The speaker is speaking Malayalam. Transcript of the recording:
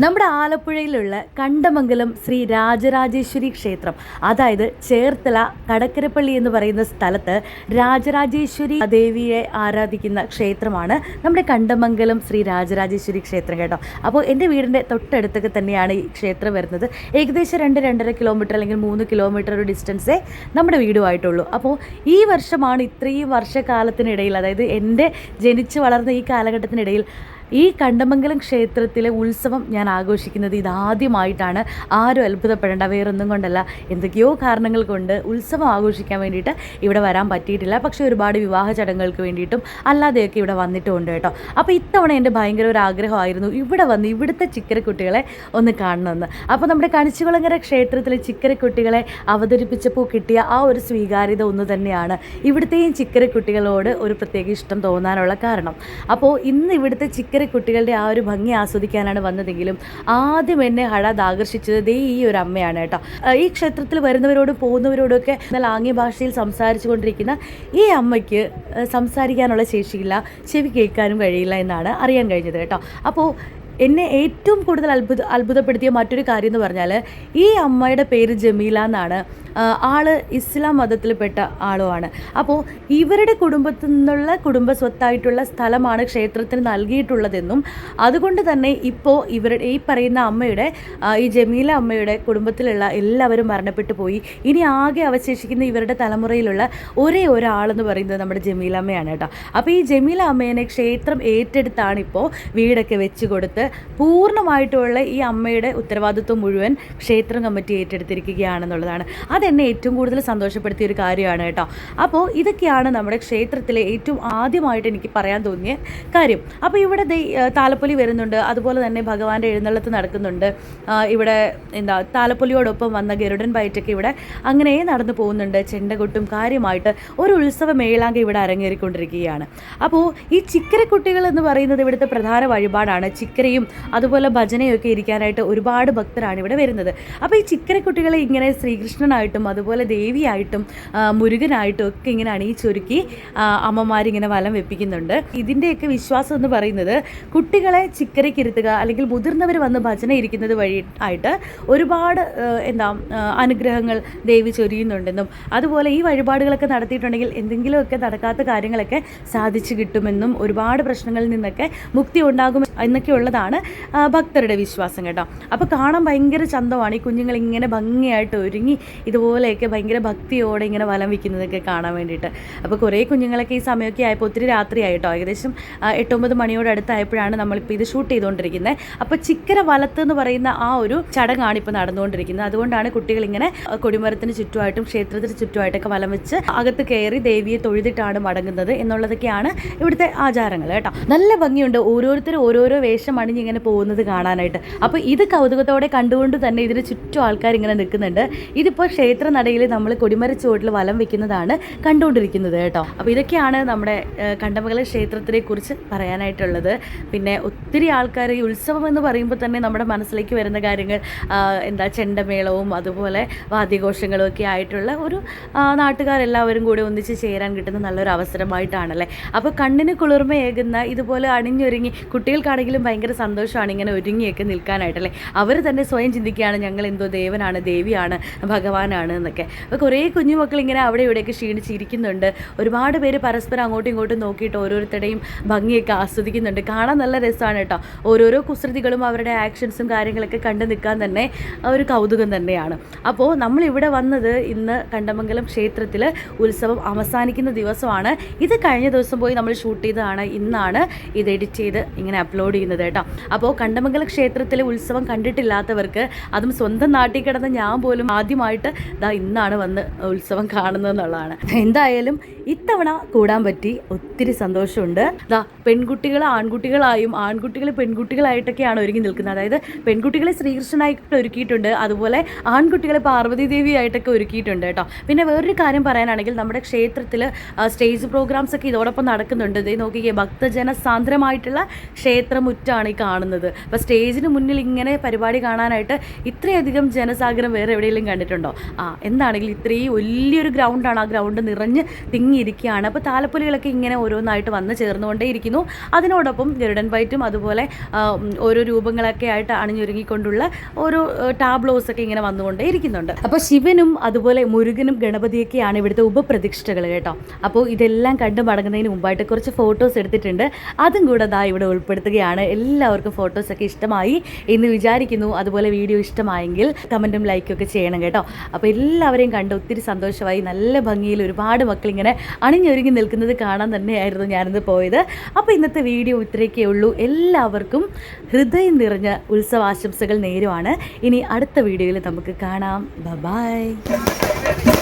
നമ്മുടെ ആലപ്പുഴയിലുള്ള കണ്ടമംഗലം ശ്രീ രാജരാജേശ്വരി ക്ഷേത്രം, അതായത് ചേർത്തല കടക്കരപ്പള്ളി എന്ന് പറയുന്ന സ്ഥലത്ത് രാജരാജേശ്വരി ദേവിയെ ആരാധിക്കുന്ന ക്ഷേത്രമാണ് നമ്മുടെ കണ്ടമംഗലം ശ്രീ രാജരാജേശ്വരി ക്ഷേത്രം കേട്ടോ. അപ്പോൾ എൻ്റെ വീടിൻ്റെ തൊട്ടടുത്തൊക്കെ തന്നെയാണ് ഈ ക്ഷേത്രം വരുന്നത്. ഏകദേശം 2-2.5 കിലോമീറ്റർ അല്ലെങ്കിൽ 3 കിലോമീറ്റർ ഒരു ഡിസ്റ്റൻസേ നമ്മുടെ വീടുമായിട്ടുള്ളൂ. അപ്പോൾ ഈ വർഷമാണ് ഇത്രയും വർഷക്കാലത്തിനിടയിൽ, അതായത് എൻ്റെ ജനിച്ച് വളർന്ന ഈ കാലഘട്ടത്തിനിടയിൽ ഈ കണ്ടമംഗലം ക്ഷേത്രത്തിലെ ഉത്സവം ഞാൻ ആഘോഷിക്കുന്നത് ഇതാദ്യമായിട്ടാണ്. ആരും അത്ഭുതപ്പെടേണ്ട, വേറൊന്നും കൊണ്ടല്ല, എന്തൊക്കെയോ കാരണങ്ങൾ കൊണ്ട് ഉത്സവം ആഘോഷിക്കാൻ വേണ്ടിയിട്ട് ഇവിടെ വരാൻ പറ്റിയിട്ടില്ല. പക്ഷേ ഒരുപാട് വിവാഹ ചടങ്ങുകൾക്ക് വേണ്ടിയിട്ടും അല്ലാതെയൊക്കെ ഇവിടെ വന്നിട്ടുമുണ്ട് കേട്ടോ. അപ്പോൾ ഇത്തവണ എൻ്റെ ഭയങ്കര ഒരു ആഗ്രഹമായിരുന്നു ഇവിടെ വന്ന് ഇവിടുത്തെ ചിക്കരക്കുട്ടികളെ ഒന്ന് കാണണമെന്ന്. അപ്പോൾ നമ്മുടെ കണിച്ചുകുളങ്ങര ക്ഷേത്രത്തിലെ ചിക്കരക്കുട്ടികളെ അവതരിപ്പിച്ചപ്പോൾ കിട്ടിയ ആ ഒരു സ്വീകാര്യത ഒന്ന് തന്നെയാണ് ഇവിടുത്തെയും ചിക്കരക്കുട്ടികളോട് ഒരു പ്രത്യേക ഇഷ്ടം തോന്നാനുള്ള കാരണം. അപ്പോൾ ഇന്ന് ഇവിടുത്തെ കുട്ടികളുടെ ആ ഒരു ഭംഗി ആസ്വദിക്കാനാണ് വന്നതെങ്കിലും ആദ്യം എന്നെ ആകർഷിച്ചത് ഈ ഒരു അമ്മയാണ് കേട്ടോ. ഈ ക്ഷേത്രത്തിൽ വരുന്നവരോടും പോകുന്നവരോടൊക്കെ എന്നാൽ ആംഗ്യ ഭാഷയിൽ സംസാരിച്ചു കൊണ്ടിരിക്കുന്ന ഈ അമ്മയ്ക്ക് സംസാരിക്കാനുള്ള ശേഷിയില്ല, ചെവി കേൾക്കാനും കഴിയില്ല എന്നാണ് അറിയാൻ കഴിഞ്ഞത് കേട്ടോ. അപ്പോൾ എന്നെ ഏറ്റവും കൂടുതൽ അത്ഭുതപ്പെടുത്തിയ മറ്റൊരു കാര്യം എന്ന് പറഞ്ഞാൽ ഈ അമ്മയുടെ പേര് ജമീല എന്നാണ്. ആള് ഇസ്ലാം മതത്തിൽപ്പെട്ട ആളുമാണ്. അപ്പോൾ ഇവരുടെ കുടുംബത്തിൽ നിന്നുള്ള കുടുംബ സ്വത്തായിട്ടുള്ള സ്ഥലമാണ് ക്ഷേത്രത്തിന് നൽകിയിട്ടുള്ളതെന്നും അതുകൊണ്ട് തന്നെ ഇപ്പോൾ ഇവരുടെ ഈ പറയുന്ന അമ്മയുടെ ഈ ജമീല അമ്മയുടെ കുടുംബത്തിലുള്ള എല്ലാവരും മരണപ്പെട്ടു പോയി. ഇനി ആകെ അവശേഷിക്കുന്ന ഇവരുടെ തലമുറയിലുള്ള ഒരേ ഒരാളെന്ന് പറയുന്നത് നമ്മുടെ ജമീല അമ്മയാണ് കേട്ടോ. അപ്പോൾ ഈ ജമീല അമ്മേനെ ക്ഷേത്രം ഏറ്റെടുത്താണ് ഇപ്പോൾ വീടൊക്കെ വെച്ച് കൊടുത്ത് പൂർണ്ണമായിട്ടുള്ള ഈ അമ്മയുടെ ഉത്തരവാദിത്വം മുഴുവൻ ക്ഷേത്രം കമ്മിറ്റി ഏറ്റെടുത്തിരിക്കുകയാണെന്നുള്ളതാണ്. അതെന്നെ ഏറ്റവും കൂടുതൽ സന്തോഷപ്പെടുത്തിയ ഒരു കാര്യമാണ് കേട്ടോ. അപ്പോൾ ഇതൊക്കെയാണ് നമ്മുടെ ക്ഷേത്രത്തിലെ ഏറ്റവും ആദ്യമായിട്ട് എനിക്ക് പറയാൻ തോന്നിയ കാര്യം. അപ്പോൾ ഇവിടെ താലപ്പൊലി വരുന്നുണ്ട്, അതുപോലെ തന്നെ ഭഗവാന്റെ എഴുന്നള്ളത്ത് നടക്കുന്നുണ്ട്. ഇവിടെ താലപ്പൊലിയോടൊപ്പം വന്ന ഗരുഡൻ ബൈറ്റൊക്കെ ഇവിടെ അങ്ങനെ നടന്നു പോകുന്നുണ്ട്. ചെണ്ടകൊട്ടും കാര്യമായിട്ട് ഒരു ഉത്സവ മേളാങ്ക ഇവിടെ അരങ്ങേറിക്കൊണ്ടിരിക്കുകയാണ്. അപ്പോൾ ഈ ചിക്കരക്കുട്ടികൾ എന്ന് പറയുന്നത് ഇവിടുത്തെ പ്രധാന വഴിപാടാണ്. ചിക്കരയും അതുപോലെ ഭജനയൊക്കെ ഇരിക്കാനായിട്ട് ഒരുപാട് ഭക്തരാണ് ഇവിടെ വരുന്നത്. അപ്പോൾ ഈ ചിക്കരക്കുട്ടികളെ ഇങ്ങനെ ശ്രീകൃഷ്ണനായിട്ടും അതുപോലെ ദേവിയായിട്ടും മുരുകനായിട്ടും ഒക്കെ ഇങ്ങനെ അണിയിച്ചൊരുക്കി അമ്മമാരിങ്ങനെ വലം വെപ്പിക്കുന്നുണ്ട്. ഇതിൻ്റെയൊക്കെ വിശ്വാസം എന്ന് പറയുന്നത് കുട്ടികളെ ചിക്കരയ്ക്കിരുത്തുക അല്ലെങ്കിൽ മുതിർന്നവർ വന്ന് ഭജന ഇരിക്കുന്നത് വഴി ആയിട്ട് ഒരുപാട് അനുഗ്രഹങ്ങൾ ദേവി ചൊരിയുന്നുണ്ടെന്നും അതുപോലെ ഈ വഴിപാടുകളൊക്കെ നടത്തിയിട്ടുണ്ടെങ്കിൽ എന്തെങ്കിലുമൊക്കെ നടക്കാത്ത കാര്യങ്ങളൊക്കെ സാധിച്ചു കിട്ടുമെന്നും ഒരുപാട് പ്രശ്നങ്ങളിൽ നിന്നൊക്കെ മുക്തി ഉണ്ടാകും എന്നൊക്കെ ഉള്ളതാണ് ഭക്തരുടെ വിശ്വാസം കേട്ടോ. അപ്പോൾ കാണാൻ ഭയങ്കര ചന്തമാണ് ഈ കുഞ്ഞുങ്ങൾ ഇങ്ങനെ ഭംഗിയായിട്ട് ഒരുങ്ങി ഇതുപോലെയൊക്കെ ഭയങ്കര ഭക്തിയോടെ ഇങ്ങനെ വലം വയ്ക്കുന്നതൊക്കെ കാണാൻ വേണ്ടിയിട്ട്. അപ്പോൾ കുറേ കുഞ്ഞുങ്ങളൊക്കെ ഈ സമയമൊക്കെ ആയപ്പോൾ ഒത്തിരി രാത്രിയായിട്ടോ, ഏകദേശം 8-9 മണിയോട് അടുത്തായപ്പോഴാണ് നമ്മളിപ്പോൾ ഇത് ഷൂട്ട് ചെയ്തുകൊണ്ടിരിക്കുന്നത്. അപ്പോൾ ചിക്കര വലത്ത് എന്ന് പറയുന്ന ആ ഒരു ചടങ്ങാണ് ഇപ്പോൾ നടന്നുകൊണ്ടിരിക്കുന്നത്. അതുകൊണ്ടാണ് കുട്ടികൾ ഇങ്ങനെ കൊടിമരത്തിന് ചുറ്റുമായിട്ടും ക്ഷേത്രത്തിന് ചുറ്റുമായിട്ടൊക്കെ വലം വെച്ച് അകത്ത് കയറി ദേവിയെ തൊഴുതിട്ടാണ് മടങ്ങുന്നത് എന്നുള്ളതൊക്കെയാണ് ഇവിടുത്തെ ആചാരങ്ങൾ കേട്ടോ. നല്ല ഭംഗിയുണ്ട്, ഓരോരുത്തരും ഓരോരോ വേഷം അണിഞ്ഞിങ്ങനെ പോകുന്നത് കാണാനായിട്ട്. അപ്പോൾ ഇത് കൗതുകത്തോടെ കണ്ടുകൊണ്ട് തന്നെ ഇതിന് ചുറ്റും ആൾക്കാർ ഇങ്ങനെ നിൽക്കുന്നുണ്ട്. ഇതിപ്പോൾ ക്ഷേത്ര നടയിൽ നമ്മൾ കൊടിമര ചുവട്ടിൽ വലം വെക്കുന്നതാണ് കണ്ടുകൊണ്ടിരിക്കുന്നത് കേട്ടോ. അപ്പോൾ ഇതൊക്കെയാണ് നമ്മുടെ കണ്ടമംഗലം ക്ഷേത്രത്തിനെ കുറിച്ച് പറയാനായിട്ടുള്ളത്. പിന്നെ ഒത്തിരി ആൾക്കാർ ഈ ഉത്സവം എന്ന് പറയുമ്പോൾ തന്നെ നമ്മുടെ മനസ്സിലേക്ക് വരുന്ന കാര്യങ്ങൾ ചെണ്ടമേളവും അതുപോലെ വാദ്യഘോഷങ്ങളും ഒക്കെ ആയിട്ടുള്ള ഒരു നാട്ടുകാരെല്ലാവരും കൂടി ഒന്നിച്ച് ചേരാൻ കിട്ടുന്ന നല്ലൊരു അവസരമായിട്ടാണല്ലേ. അപ്പോൾ കണ്ണിന് കുളിർമയേകുന്ന ഇതുപോലെ അണിഞ്ഞൊരുങ്ങി കുട്ടികൾക്കാണെങ്കിലും ഭയങ്കര സന്തോഷമാണ് ഇങ്ങനെ ഒരുങ്ങിയൊക്കെ നിൽക്കാനായിട്ടല്ലേ. അവർ തന്നെ സ്വയം ചിന്തിക്കുകയാണ് ഞങ്ങൾ എന്തോ ദേവനാണ്, ദേവിയാണ്, ഭഗവാനാണ് എന്നൊക്കെ. അപ്പോൾ കുറേ കുഞ്ഞുമക്കൾ ഇങ്ങനെ അവിടെ ഇവിടെയൊക്കെ ക്ഷീണിച്ചിരിക്കുന്നുണ്ട്. ഒരുപാട് പേര് പരസ്പരം അങ്ങോട്ടും ഇങ്ങോട്ടും നോക്കിയിട്ട് ഓരോരുത്തരുടെയും ഭംഗിയൊക്കെ ആസ്വദിക്കുന്നുണ്ട്. കാണാൻ നല്ല രസമാണ് കേട്ടോ. ഓരോരോ കുസൃതികളും അവരുടെ ആക്ഷൻസും കാര്യങ്ങളൊക്കെ കണ്ടു നിൽക്കാൻ തന്നെ ഒരു കൗതുകം തന്നെയാണ്. അപ്പോൾ നമ്മളിവിടെ വന്നത് ഇന്ന് കണ്ടമംഗലം ക്ഷേത്രത്തിൽ ഉത്സവം അവസാനിക്കുന്ന ദിവസമാണ്. ഇത് കഴിഞ്ഞ ദിവസം പോയി നമ്മൾ ഷൂട്ട് ചെയ്തതാണ്. ഇന്നാണ് ഇത് എഡിറ്റ് ചെയ്ത് ഇങ്ങനെ അപ്ലോഡ് ചെയ്യുന്നത് കേട്ടോ. അപ്പോൾ കണ്ടമംഗലം ക്ഷേത്രത്തിലെ ഉത്സവം കണ്ടിട്ടില്ലാത്തവർക്ക്, അതും സ്വന്തം നാട്ടിൽ കിടന്ന ഞാൻ പോലും ആദ്യമായിട്ട് ഇന്നാണ് വന്ന് ഉത്സവം കാണുന്നതെന്നുള്ളതാണ്. എന്തായാലും ഇത്തവണ കൂടാൻ പറ്റി, ഒത്തിരി സന്തോഷമുണ്ട്. പെൺകുട്ടികൾ ആൺകുട്ടികളായും ആൺകുട്ടികൾ പെൺകുട്ടികളായിട്ടൊക്കെയാണ് ഒരുങ്ങി നിൽക്കുന്നത്. അതായത് പെൺകുട്ടികളെ ശ്രീകൃഷ്ണനായിട്ട് ഒരുക്കിയിട്ടുണ്ട്, അതുപോലെ ആൺകുട്ടികളെ പാർവതി ദേവിയായിട്ടൊക്കെ ഒരുക്കിയിട്ടുണ്ട് കേട്ടോ. പിന്നെ വേറൊരു കാര്യം പറയാനാണെങ്കിൽ നമ്മുടെ ക്ഷേത്രത്തിൽ സ്റ്റേജ് പ്രോഗ്രാംസ് ഒക്കെ ഇതോടൊപ്പം നടക്കുന്നുണ്ട്. ഇതേ നോക്കിക്കേ, ഭക്തജന സാന്ദ്രമായിട്ടുള്ള ക്ഷേത്രമുറ്റാണ് ഈ കാണുന്നത്. അപ്പോൾ സ്റ്റേജിന് മുന്നിൽ ഇങ്ങനെ പരിപാടി കാണാനായിട്ട് ഇത്രയധികം ജനസാഗരം വേറെ എവിടെയെങ്കിലും കണ്ടിട്ടുണ്ടോ? എന്താണെങ്കിലും ഇത്രയും വലിയൊരു ഗ്രൗണ്ടാണ്. ആ ഗ്രൗണ്ട് നിറഞ്ഞ് തിങ്ങിയിരിക്കുകയാണ്. അപ്പോൾ താലപ്പൊലികളൊക്കെ ഇങ്ങനെ ഓരോന്നായിട്ട് വന്ന് ചേർന്നുകൊണ്ടേയിരിക്കുന്നു. അതിനോടൊപ്പം ഗരുഡൻ ബൈറ്റും അതുപോലെ ഓരോ രൂപങ്ങളൊക്കെ ആയിട്ട് അണിഞ്ഞൊരുങ്ങിക്കൊണ്ടുള്ള ഓരോ ടാബ്ലോസൊക്കെ ഇങ്ങനെ വന്നുകൊണ്ടേ ഇരിക്കുന്നുണ്ട്. അപ്പോൾ ശിവനും അതുപോലെ മുരുകനും ഗണപതിയൊക്കെയാണ് ഇവിടുത്തെ ഉപപ്രതിഷ്ഠകൾ കേട്ടോ. അപ്പോൾ ഇതെല്ലാം കണ്ടു മടങ്ങുന്നതിന് മുമ്പായിട്ട് കുറച്ച് ഫോട്ടോസ് എടുത്തിട്ടുണ്ട്. അതും കൂടെ ഇവിടെ ഉൾപ്പെടുത്തുകയാണ്. എല്ലാവർക്കും ഫോട്ടോസൊക്കെ ഇഷ്ടമായി എന്ന് വിചാരിക്കുന്നു. അതുപോലെ വീഡിയോ ഇഷ്ടമായെങ്കിൽ കമൻറ്റും ലൈക്കും ഒക്കെ ചെയ്യണം കേട്ടോ. അപ്പോൾ എല്ലാവരെയും കണ്ട് ഒത്തിരി സന്തോഷമായി. നല്ല ഭംഗിയിൽ ഒരുപാട് മക്കളിങ്ങനെ അണിഞ്ഞൊരുങ്ങി നിൽക്കുന്നത് കാണാൻ തന്നെയായിരുന്നു ഞാനിന്ന് പോയത്. അപ്പോൾ ഇന്നത്തെ വീഡിയോ ഇത്രയൊക്കെ ഉള്ളൂ. എല്ലാവർക്കും ഹൃദയം നിറഞ്ഞ ഉത്സവാശംസകൾ നേരുവാണ്. ഇനി അടുത്ത വീഡിയോയിൽ നമുക്ക് കാണാം. ബൈ.